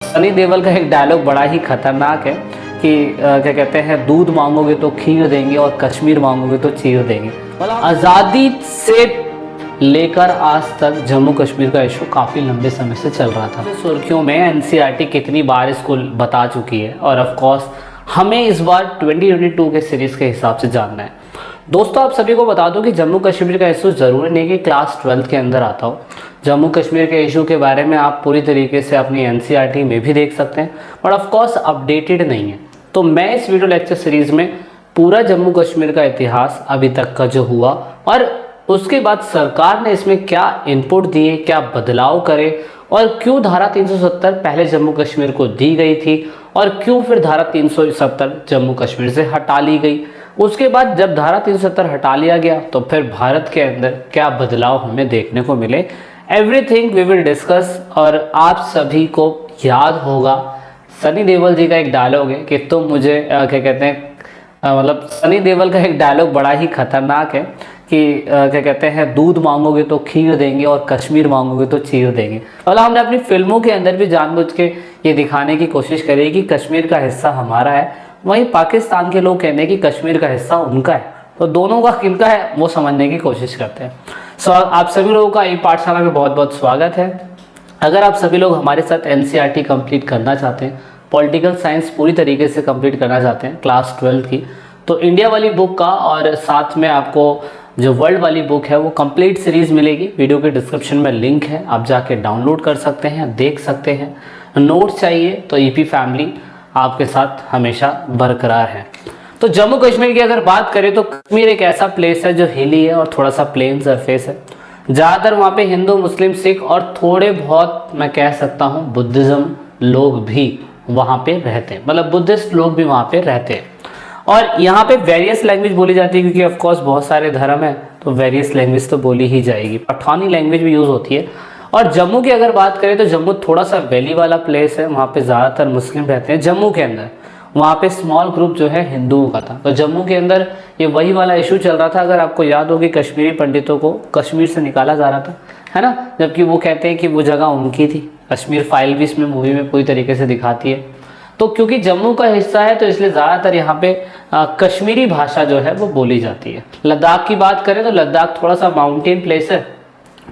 सनी देओल का एक डायलॉग बड़ा ही खतरनाक है कि क्या कहते हैं, दूध मांगोगे तो खीर देंगे और कश्मीर मांगोगे तो चीर देंगे। मतलब आज़ादी से लेकर आज तक जम्मू कश्मीर का इशू काफ़ी लंबे समय से चल रहा था। सुर्खियों में एनसीईआरटी कितनी बार इसको बता चुकी है और ऑफ कोर्स हमें इस बार 2022 के सीरीज़ के हिसाब से जानना है। दोस्तों, आप सभी को बता दूं कि जम्मू कश्मीर का इशू ज़रूरी नहीं कि क्लास 12th के अंदर आता हो। जम्मू कश्मीर के इशू के बारे में आप पूरी तरीके से अपनी एनसीईआरटी में भी देख सकते हैं, बट ऑफ कोर्स अपडेटेड नहीं है। तो मैं इस वीडियो लेक्चर सीरीज़ में पूरा जम्मू कश्मीर का इतिहास अभी तक का जो हुआ और उसके बाद सरकार ने इसमें क्या इनपुट दिए, क्या बदलाव करे और क्यों धारा 370 पहले जम्मू कश्मीर को दी गई थी और क्यों फिर धारा 370 जम्मू कश्मीर से हटा ली गई। उसके बाद जब धारा 370 हटा लिया गया तो फिर भारत के अंदर क्या बदलाव हमें देखने को मिले, एवरीथिंग वी विल डिस्कस। और आप सभी को याद होगा सनी देओल जी का एक डायलॉग है कि तुम मुझे क्या कहते हैं, मतलब सनी देओल का एक डायलॉग बड़ा ही खतरनाक है कि क्या कहते हैं, दूध मांगोगे तो खीर देंगे और कश्मीर मांगोगे तो चीर देंगे। मतलब हमने अपनी फिल्मों के अंदर भी जानबूझ के ये दिखाने की कोशिश करी कि कश्मीर का हिस्सा हमारा है, वहीं पाकिस्तान के लोग कहते हैं कि कश्मीर का हिस्सा उनका है। तो दोनों का किनका है वो समझने की कोशिश करते हैं। सो आप सभी लोगों का ई पाठशाला में बहुत बहुत स्वागत है। अगर आप सभी लोग हमारे साथ एनसीईआरटी कंप्लीट करना चाहते हैं, पॉलिटिकल साइंस पूरी तरीके से कंप्लीट करना चाहते हैं क्लास 12 की, तो इंडिया वाली बुक का और साथ में आपको जो वर्ल्ड वाली बुक है वो कंप्लीट सीरीज़ मिलेगी। वीडियो के डिस्क्रिप्शन में लिंक है, आप जाके डाउनलोड कर सकते हैं, देख सकते हैं। नोट्स चाहिए तो ईपी फैमिली आपके साथ हमेशा बरकरार है। तो जम्मू कश्मीर की अगर बात करें तो कश्मीर एक ऐसा प्लेस है जो हिली है और थोड़ा सा प्लेन सरफेस है। ज़्यादातर वहाँ पे हिंदू, मुस्लिम, सिख और थोड़े बहुत मैं कह सकता हूँ बुद्धिज़्म लोग भी वहाँ पे रहते हैं, मतलब बुद्धिस्ट लोग भी वहाँ पे रहते हैं। और यहाँ पे वेरियस लैंग्वेज बोली जाती है क्योंकि ऑफकोर्स बहुत सारे धर्म है तो वेरियस लैंग्वेज तो बोली ही जाएगी। पठानी लैंग्वेज भी यूज़ होती है। और जम्मू की अगर बात करें तो जम्मू थोड़ा सा वैली वाला प्लेस है, वहाँ पे ज़्यादातर मुस्लिम रहते हैं। जम्मू के अंदर वहाँ पे स्मॉल ग्रुप जो है हिंदुओं का था। तो जम्मू के अंदर ये वही वाला इशू चल रहा था, अगर आपको याद होगी, कश्मीरी पंडितों को कश्मीर से निकाला जा रहा था, है ना, जबकि वो कहते हैं कि वो जगह उनकी थी। कश्मीर फाइल भी इसमें मूवी में पूरी तरीके से दिखाती है। तो क्योंकि जम्मू का हिस्सा है तो इसलिए ज़्यादातर यहाँ पे कश्मीरी भाषा जो है वो बोली जाती है। लद्दाख की बात करें तो लद्दाख थोड़ा सा माउंटेन प्लेस है,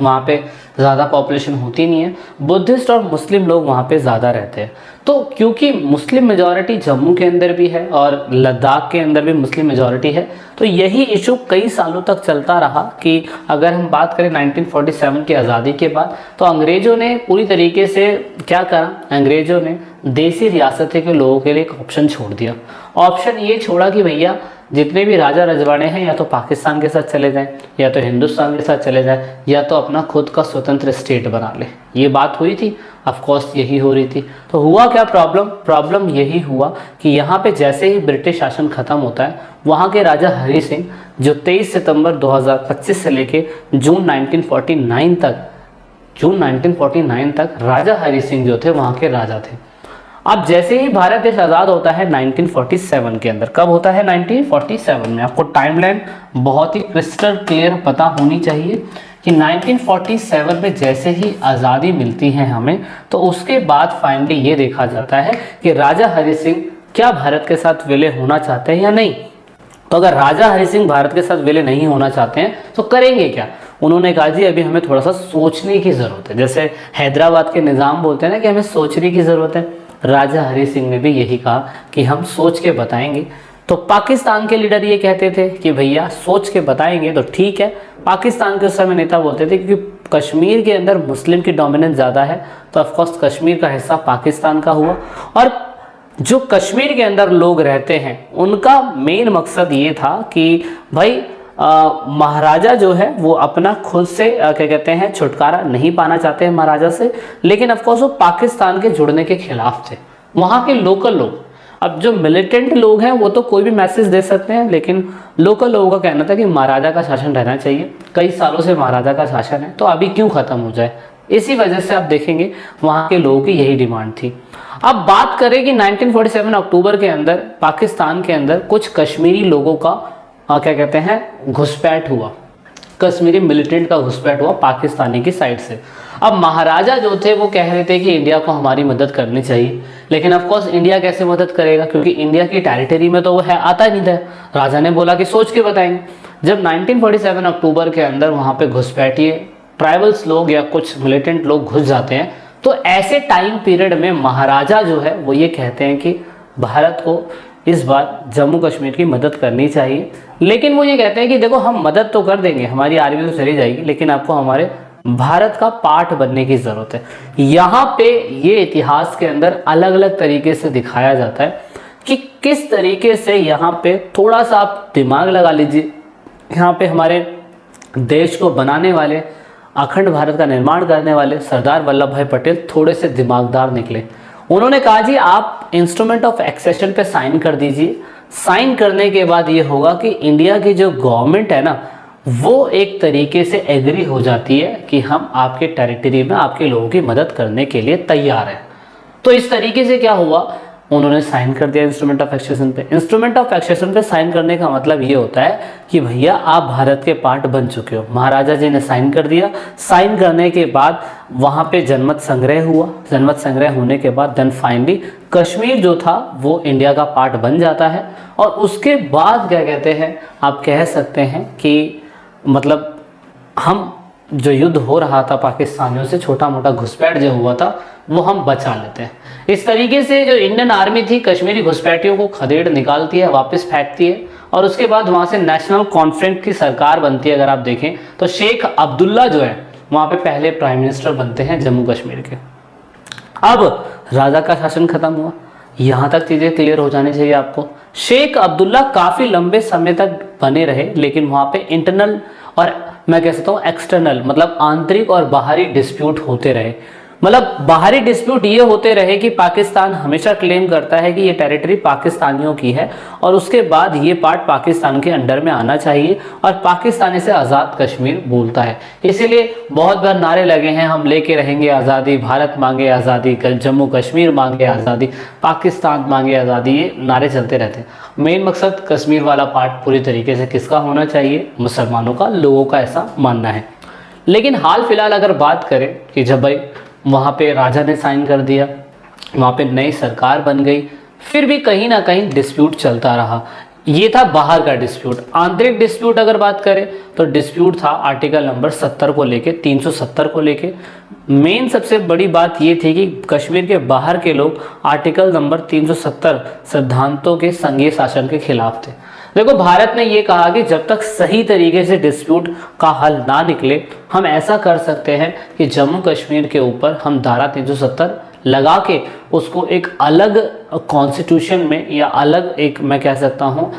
वहाँ पे ज़्यादा पॉपुलेशन होती नहीं है। बुद्धिस्ट और मुस्लिम लोग वहाँ पे ज़्यादा रहते हैं। तो क्योंकि मुस्लिम मेजॉरिटी जम्मू के अंदर भी है और लद्दाख के अंदर भी मुस्लिम मेजॉरिटी है, तो यही इशू कई सालों तक चलता रहा कि अगर हम बात करें 1947 की आज़ादी के बाद तो अंग्रेज़ों ने पूरी तरीके से क्या करा, अंग्रेज़ों ने देसी रियासतें के लोगों के लिए एक ऑप्शन छोड़ दिया। ऑप्शन ये छोड़ा कि भैया जितने भी राजा रजवाड़े हैं या तो पाकिस्तान के साथ चले जाएं, या तो हिंदुस्तान के साथ चले जाएं, या तो अपना खुद का स्वतंत्र स्टेट बना ले। ये बात हुई थी, ऑफ कोर्स यही हो रही थी। तो हुआ क्या प्रॉब्लम यही हुआ कि यहाँ पे जैसे ही ब्रिटिश शासन खत्म होता है, वहाँ के राजा हरि सिंह जो 23 सितंबर 2025 से लेके जून 1949 तक राजा हरि सिंह जो थे वहाँ के राजा थे। अब जैसे ही भारत देश आज़ाद होता है 1947 के अंदर, कब होता है 1947 में, आपको टाइमलाइन बहुत ही क्रिस्टल क्लियर पता होनी चाहिए कि 1947 में जैसे ही आज़ादी मिलती है हमें, तो उसके बाद फाइनली ये देखा जाता है कि राजा हरि सिंह क्या भारत के साथ विलय होना चाहते हैं या नहीं। तो अगर राजा हरि सिंह भारत के साथ विलय नहीं होना चाहते हैं तो करेंगे क्या। उन्होंने कहा जी अभी हमें थोड़ा सा सोचने की ज़रूरत है। जैसे हैदराबाद के निज़ाम बोलते हैं ना कि हमें सोचने की ज़रूरत है, राजा हरि सिंह ने भी यही कहा कि हम सोच के बताएंगे। तो पाकिस्तान के लीडर ये कहते थे कि भैया सोच के बताएंगे तो ठीक है। पाकिस्तान के उस समय नेता बोलते थे क्योंकि कश्मीर के अंदर मुस्लिम की डोमिनेंस ज़्यादा है तो ऑफकोर्स कश्मीर का हिस्सा पाकिस्तान का हुआ। और जो कश्मीर के अंदर लोग रहते हैं उनका मेन मकसद ये था कि भाई महाराजा जो है वो अपना खुद से क्या कहते हैं छुटकारा नहीं पाना चाहते हैं महाराजा से, लेकिन ऑफकोर्स वो पाकिस्तान के जुड़ने के खिलाफ थे। वहाँ के लोकल लोग, अब जो मिलिटेंट लोग हैं वो तो कोई भी मैसेज दे सकते हैं, लेकिन लोकल लोगों का कहना था कि महाराजा का शासन रहना चाहिए। कई सालों से महाराजा का शासन है तो अभी क्यों ख़त्म हो जाए। इसी वजह से आप देखेंगे वहाँ के लोगों की यही डिमांड थी। अब बात करें कि 1947 अक्टूबर के अंदर पाकिस्तान के अंदर कुछ कश्मीरी लोगों का क्या कहते हैं घुसपैठ हुआ, कश्मीरी मिलिटेंट का घुसपैठ हुआ पाकिस्तानी की साइड से। अब महाराजा जो थे वो कह रहे थे कि इंडिया को हमारी मदद करनी चाहिए, लेकिन ऑफ कोर्स इंडिया कैसे मदद करेगा, क्योंकि इंडिया की टेरिटरी में तो वो है आता नहीं था। राजा ने बोला कि सोच के बताएंगे। जब 1947 अक्टूबर के अंदर वहाँ पे घुसपैठिए ट्राइबल्स लोग या कुछ मिलिटेंट लोग घुस जाते हैं, तो ऐसे टाइम पीरियड में महाराजा जो है वो ये कहते हैं कि भारत को इस बार जम्मू कश्मीर की मदद करनी चाहिए। लेकिन वो ये कहते हैं कि देखो हम मदद तो कर देंगे, हमारी आर्मी तो चली जाएगी, लेकिन आपको हमारे भारत का पार्ट बनने की ज़रूरत है। यहाँ पे ये इतिहास के अंदर अलग अलग तरीके से दिखाया जाता है कि किस तरीके से यहाँ पे थोड़ा सा आप दिमाग लगा लीजिए, यहाँ पे हमारे देश को बनाने वाले, अखंड भारत का निर्माण करने वाले सरदार वल्लभ भाई पटेल थोड़े से दिमागदार निकले। उन्होंने कहा जी आप इंस्ट्रूमेंट ऑफ एक्सेशन पे साइन कर दीजिए, साइन करने के बाद ये होगा कि इंडिया की जो गवर्नमेंट है ना वो एक तरीके से एग्री हो जाती है कि हम आपके टेरिटरी में आपके लोगों की मदद करने के लिए तैयार हैं। तो इस तरीके से क्या हुआ, उन्होंने साइन कर दिया इंस्ट्रूमेंट ऑफ एक्सेशन पे। इंस्ट्रूमेंट ऑफ एक्सेशन पे साइन करने का मतलब ये होता है कि भैया आप भारत के पार्ट बन चुके हो। महाराजा जी ने साइन कर दिया। साइन करने के बाद वहाँ पे जनमत संग्रह हुआ। जनमत संग्रह होने के बाद देन फाइनली कश्मीर जो था वो इंडिया का पार्ट बन जाता है। और उसके बाद क्या कहते हैं, आप कह सकते हैं कि मतलब हम जो युद्ध हो रहा था पाकिस्तानियों से, छोटा मोटा घुसपैठ जो हुआ था वो हम बचा लेते हैं। इस तरीके से जो इंडियन आर्मी थी कश्मीरी घुसपैठियों को खदेड़ निकालती है, वापस फेंकती है, और उसके बाद वहाँ से नेशनल कॉन्फ्रेंस की सरकार बनती है। अगर आप देखें तो शेख अब्दुल्ला जो है वहाँ पे पहले प्राइम मिनिस्टर बनते हैं जम्मू कश्मीर के। अब राजा का शासन खत्म हुआ, यहाँ तक चीज़ें क्लियर हो जानी चाहिए आपको। शेख अब्दुल्ला काफ़ी लंबे समय तक बने रहे, लेकिन वहाँ पे इंटरनल और मैं कह सकता हूँ एक्सटर्नल मतलब आंतरिक और बाहरी डिस्प्यूट होते रहे। मतलब बाहरी डिस्प्यूट ये होते रहे कि पाकिस्तान हमेशा क्लेम करता है कि ये टेरिटरी पाकिस्तानियों की है और उसके बाद ये पार्ट पाकिस्तान के अंडर में आना चाहिए और पाकिस्तान इसे आज़ाद कश्मीर बोलता है। इसीलिए बहुत बार नारे लगे हैं, हम लेके रहेंगे आज़ादी, भारत मांगे आज़ादी, जम्मू कश्मीर मांगे आज़ादी, पाकिस्तान मांगे आज़ादी, ये नारे चलते रहते हैं। मेन मकसद कश्मीर वाला पार्ट पूरी तरीके से किसका होना चाहिए, मुसलमानों का, लोगों का ऐसा मानना है। लेकिन हाल फिलहाल अगर बात करें कि जब भाई वहाँ पे राजा ने साइन कर दिया, वहाँ पे नई सरकार बन गई, फिर भी कहीं ना कहीं डिस्प्यूट चलता रहा। ये था बाहर का डिस्प्यूट। आंतरिक डिस्प्यूट अगर बात करें तो डिस्प्यूट था आर्टिकल नंबर 70 को लेके, 370 को लेके। मेन सबसे बड़ी बात ये थी कि कश्मीर के बाहर के लोग आर्टिकल नंबर 370 सिद्धांतों के संघीय शासन के खिलाफ थे। देखो भारत ने ये कहा कि जब तक सही तरीके से डिस्प्यूट का हल ना निकले, हम ऐसा कर सकते हैं कि जम्मू कश्मीर के ऊपर हम धारा 370 लगा के उसको एक अलग कॉन्स्टिट्यूशन में या अलग एक मैं कह सकता हूँ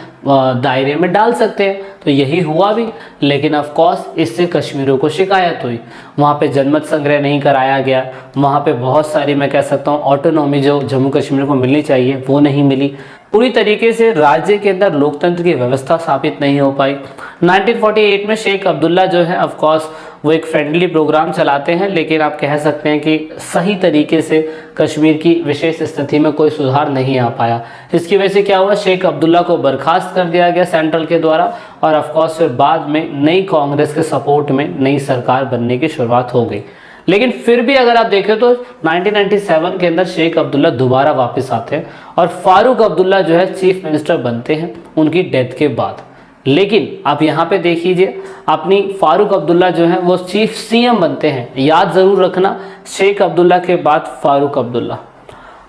दायरे में डाल सकते हैं। तो यही हुआ भी, लेकिन ऑफ कोर्स इससे कश्मीरियों को शिकायत हुई। वहाँ पे जनमत संग्रह नहीं कराया गया, वहाँ पे बहुत सारी मैं कह सकता हूँ ऑटोनॉमी जो जम्मू कश्मीर को मिलनी चाहिए वो नहीं मिली। पूरी तरीके से राज्य के अंदर लोकतंत्र की व्यवस्था स्थापित नहीं हो पाई। 1948 में शेख अब्दुल्ला जो है ऑफ कोर्स वो एक फ्रेंडली प्रोग्राम चलाते हैं, लेकिन आप कह सकते हैं कि सही तरीके से कश्मीर की विशेष स्थिति में कोई सुधार नहीं आ पाया। इसकी वजह से क्या हुआ, शेख अब्दुल्ला को बर्खास्त कर दिया गया सेंट्रल के द्वारा, और ऑफ कोर्स फिर बाद में नई कांग्रेस के सपोर्ट में नई सरकार बनने की शुरुआत हो गई। लेकिन फिर भी अगर आप देखें तो 1997 के अंदर शेख अब्दुल्ला दोबारा वापस आते हैं और फारूक अब्दुल्ला जो है चीफ मिनिस्टर बनते हैं उनकी डेथ के बाद। लेकिन आप यहाँ पे देख लीजिए, अपनी फारूक अब्दुल्ला जो है वो चीफ सीएम बनते हैं। याद ज़रूर रखना, शेख अब्दुल्ला के बाद फारूक अब्दुल्ला।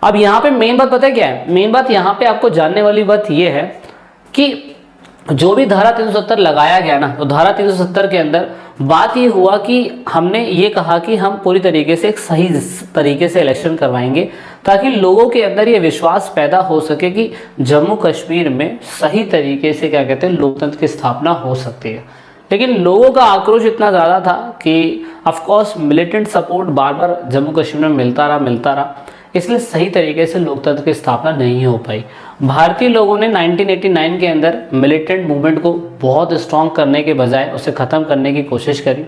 अब यहाँ पे मेन बात पता है क्या है, मेन बात यहाँ पे आपको जानने वाली बात ये है कि जो भी धारा 370 लगाया गया ना, तो धारा 370 के अंदर बात ये हुआ कि हमने ये कहा कि हम पूरी तरीके से एक सही तरीके से इलेक्शन करवाएंगे ताकि लोगों के अंदर ये विश्वास पैदा हो सके कि जम्मू कश्मीर में सही तरीके से क्या कहते हैं लोकतंत्र की स्थापना हो सकती है। लेकिन लोगों का आक्रोश इतना ज़्यादा था कि ऑफ कोर्स मिलिटेंट सपोर्ट बार बार जम्मू कश्मीर में मिलता रहा, इसलिए सही तरीके से लोकतंत्र की स्थापना नहीं हो पाई। भारतीय लोगों ने 1989 के अंदर मिलिटेंट मूवमेंट को बहुत स्ट्रॉन्ग करने के बजाय उसे ख़त्म करने की कोशिश करी।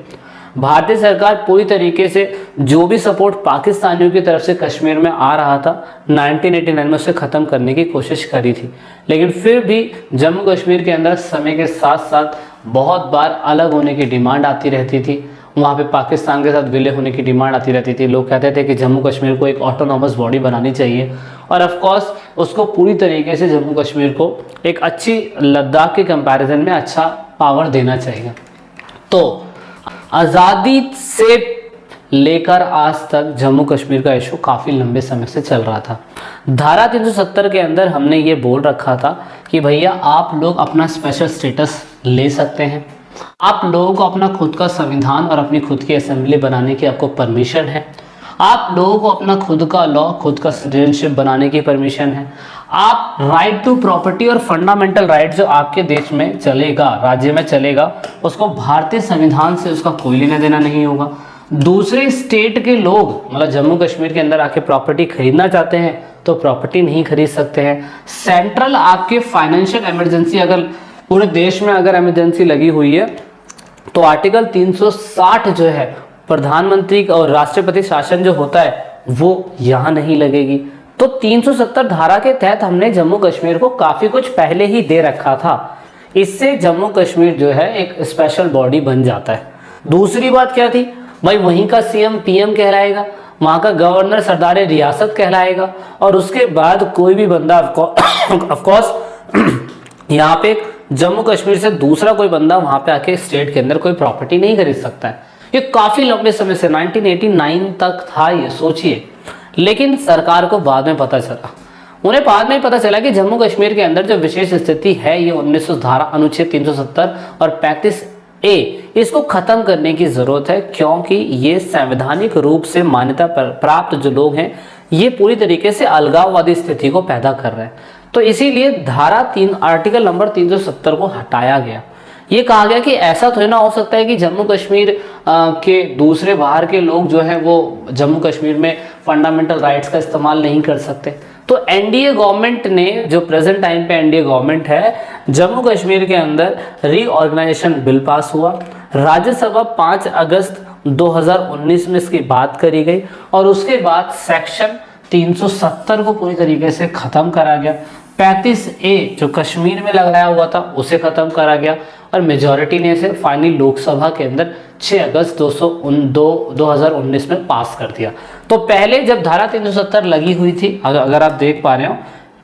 भारतीय सरकार पूरी तरीके से जो भी सपोर्ट पाकिस्तानियों की तरफ से कश्मीर में आ रहा था 1989 में उसे ख़त्म करने की कोशिश करी थी। लेकिन फिर भी जम्मू कश्मीर के अंदर समय के साथ साथ बहुत बार अलग होने की डिमांड आती रहती थी वहाँ पे पाकिस्तान के साथ विलय होने की डिमांड आती रहती थी। लोग कहते थे कि जम्मू कश्मीर को एक ऑटोनॉमस बॉडी बनानी चाहिए और ऑफ कोर्स उसको पूरी तरीके से जम्मू कश्मीर को एक अच्छी लद्दाख के कंपैरिजन में अच्छा पावर देना चाहिए। तो आज़ादी से लेकर आज तक जम्मू कश्मीर का इशू काफ़ी लंबे समय से चल रहा था। धारा 370 के अंदर हमने ये बोल रखा था कि भैया आप लोग अपना स्पेशल स्टेटस ले सकते हैं, आप लोगों को अपना खुद का संविधान और अपनी खुद की असेंबली बनाने की आपको परमिशन है, आप लोगों को अपना खुद का लॉ, खुद का सिटीजनशिप बनाने की परमिशन है, आप राइट टू प्रॉपर्टी और फंडामेंटल राइट जो आपके देश में चलेगा, राज्य में चलेगा, उसको भारतीय संविधान से उसका कोई लेना देना नहीं होगा। दूसरे स्टेट के लोग मतलब जम्मू कश्मीर के अंदर आके प्रॉपर्टी खरीदना चाहते हैं तो प्रॉपर्टी नहीं खरीद सकते हैं। सेंट्रल आपके फाइनेंशियल इमरजेंसी, अगर पूरे देश में अगर इमरजेंसी लगी हुई है तो आर्टिकल 360 जो है प्रधानमंत्री और राष्ट्रपति शासन जो होता है वो यहाँ नहीं लगेगी। तो 370 धारा के तहत हमने जम्मू कश्मीर को काफ़ी कुछ पहले ही दे रखा था। इससे जम्मू कश्मीर जो है एक स्पेशल बॉडी बन जाता है। दूसरी बात क्या थी भाई, वहीं का सीएम पीएम कहलाएगा, वहाँ का गवर्नर सरदार रियासत कहलाएगा और उसके बाद कोई भी बंदा ऑफकोर्स यहाँ पे जम्मू कश्मीर से दूसरा कोई बंदा वहाँ पे आके स्टेट के अंदर कोई प्रॉपर्टी नहीं खरीद सकता है। ये काफ़ी लंबे समय से 1989 तक था ये, सोचिए। लेकिन सरकार को बाद में पता चला, उन्हें बाद में पता चला कि जम्मू कश्मीर के अंदर जो विशेष स्थिति है ये 1900 धारा अनुच्छेद 370 और 35A इसको खत्म करने की जरूरत है, क्योंकि ये संवैधानिक रूप से मान्यता प्राप्त जो लोग हैं ये पूरी तरीके से अलगाववादी स्थिति को पैदा कर रहे हैं। तो इसीलिए आर्टिकल नंबर 370 को हटाया गया। ये कहा गया कि ऐसा थोड़ी ना हो सकता है कि जम्मू कश्मीर के दूसरे बाहर के लोग जो हैं वो जम्मू कश्मीर में फंडामेंटल राइट्स का इस्तेमाल नहीं कर सकते। तो एनडीए गवर्नमेंट ने, जो प्रेजेंट टाइम पे एनडीए गवर्नमेंट है, जम्मू कश्मीर के अंदर रीऑर्गेनाइजेशन बिल पास हुआ। राज्यसभा 5 अगस्त 2019 में इसकी बात करी गई और उसके बाद सेक्शन 370 को पूरी तरीके से ख़त्म करा गया। 35A जो कश्मीर में लगाया हुआ था उसे ख़त्म करा गया और मेजॉरिटी ने इसे फाइनली लोकसभा के अंदर 6 अगस्त 2019 में पास कर दिया। तो पहले जब धारा 370 लगी हुई थी, अगर आप देख पा रहे हो,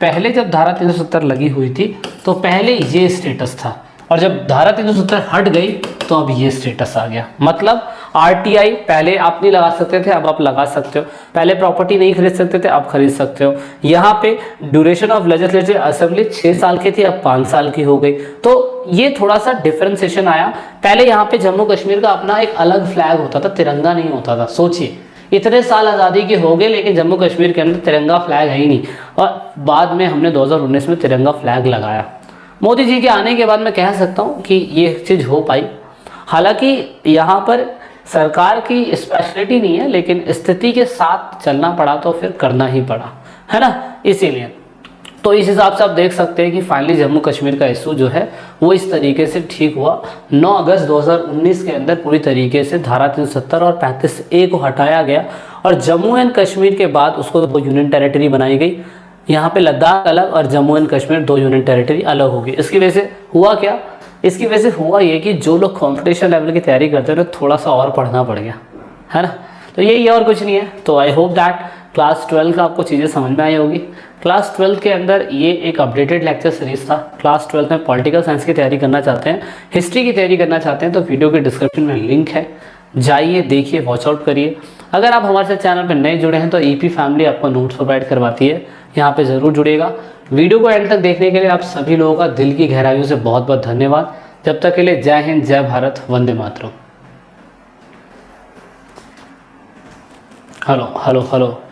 पहले जब धारा 370 लगी हुई थी तो पहले ये स्टेटस था और जब धारा 370 हट गई तो अब ये स्टेटस आ गया। मतलब आरटीआई पहले आप नहीं लगा सकते थे, अब आप लगा सकते हो। पहले प्रॉपर्टी नहीं खरीद सकते थे, अब खरीद सकते हो। यहाँ पे ड्यूरेशन ऑफ लेजिस्लेटिव असेंबली 6 साल की थी, अब 5 साल की हो गई। तो ये थोड़ा सा डिफरेंशिएशन आया। पहले यहाँ पे जम्मू कश्मीर का अपना एक अलग फ्लैग होता था, तिरंगा नहीं होता था। सोचिए, इतने साल आज़ादी के हो गए लेकिन जम्मू कश्मीर के अंदर तिरंगा फ्लैग है ही नहीं। और बाद में हमने 2019 में तिरंगा फ्लैग लगाया। मोदी जी के आने के बाद मैं कह सकता हूँ कि ये चीज़ हो पाई। हालांकि यहाँ पर सरकार की स्पेशलिटी नहीं है, लेकिन स्थिति के साथ चलना पड़ा तो फिर करना ही पड़ा, है ना। इसीलिए तो इस हिसाब से आप देख सकते हैं कि फाइनली जम्मू कश्मीर का इशू जो है वो इस तरीके से ठीक हुआ। 9 अगस्त 2019 के अंदर पूरी तरीके से धारा 370 और 35A को हटाया गया और जम्मू एंड कश्मीर के बाद उसको 2 यूनियन टेरिटरी बनाई गई। यहाँ पे लद्दाख अलग और Jammu and Kashmir 2 union territory अलग होगी। इसकी वजह से हुआ क्या? इसकी वजह से हुआ ये कि जो लोग कॉम्पिटिशन लेवल की तैयारी करते हैं थोड़ा सा और पढ़ना पड़ गया, है ना। तो यही और कुछ नहीं है। तो आई होप दैट क्लास 12 का आपको चीज़ें समझ में आई होगी। क्लास 12 के अंदर ये एक अपडेटेड लेक्चर सीरीज था। क्लास 12 में पॉलिटिकल साइंस की तैयारी करना चाहते हैं, हिस्ट्री की तैयारी करना चाहते हैं तो वीडियो के डिस्क्रिप्शन में लिंक है, जाइए देखिए, वॉच आउट करिए। अगर आप हमारे साथ चैनल पर नए जुड़े हैं तो ईपी फैमिली आपको नोट्स प्रोवाइड करवाती है, यहाँ पे ज़रूर जुड़ेगा। वीडियो को एंड तक देखने के लिए आप सभी लोगों का दिल की गहराइयों से बहुत बहुत धन्यवाद। जब तक के लिए जय हिंद, जय भारत, वंदे मातरम। Hello hello hello.